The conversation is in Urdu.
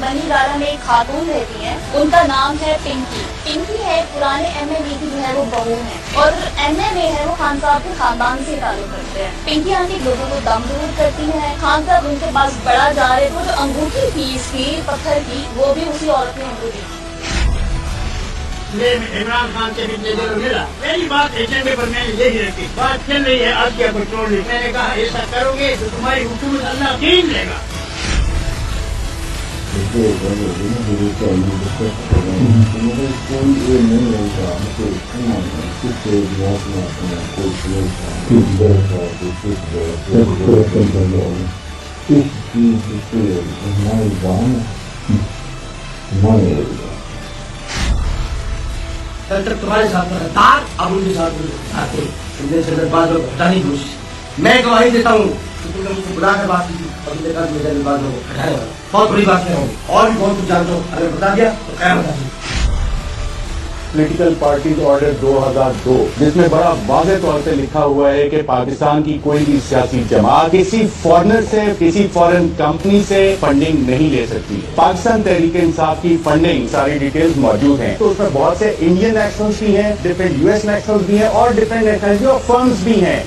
بنی گارا میں ایک خاتون رہتی ہیں، ان کا نام ہے پنکی۔ پنکی ہے پرانے ایم اے بی کی جو ہے وہ بہو ہے، اور ایم اے میں ہے وہ خان صاحب کے خاندان سے تعلق رکھتے ہیں۔ پنکی آنٹی لوگوں کو دم ضرور کرتی ہے، خان صاحب ان کے پاس بڑا جا رہے تھے، وہ جو انگوٹھی تھی اسٹیل پتھر کی وہ بھی اسی عورت نے ان کو دی۔ عمران خان سے بھی ملا، پہلی بات ایجنڈے پر میں نے یہی رکھی، بات چل رہی ہے آج کیا کنٹرول نہیں، میں نے کہا ایسا کرو گے تو تمہاری حکومت اللہ دین لے گا۔ سینٹر تمہارے ساتھ غدار، اب ان کے ساتھ بات ہٹانے کی کوشش، میں گواہی دیتا ہوں کہ تم نے مجھ کو بلا کر بات کی تھی اور تم نے کہا کہ میرے بات کو ہٹانے والا بہت بڑی بات نہیں ہوگی، اور بھی بہت کچھ جانتا ہوں، اگر بتا دیا تو قیامت آ جائے۔ پولیٹیکل پارٹیز آرڈر 2002 جس میں بڑا واضح طور سے لکھا ہوا ہے کہ پاکستان کی کوئی بھی سیاسی جماعت کسی فارنر سے، کسی فارن کمپنی سے فنڈنگ نہیں لے سکتی۔ پاکستان تحریک انصاف کی فنڈنگ ساری ڈیٹیلز موجود ہیں، تو اس میں بہت سے انڈین نیشنلز بھی ہیں، ڈفرینٹ US نیشنلز بھی ہیں، اور ڈفرینٹ نیشنلز فرمز بھی ہیں۔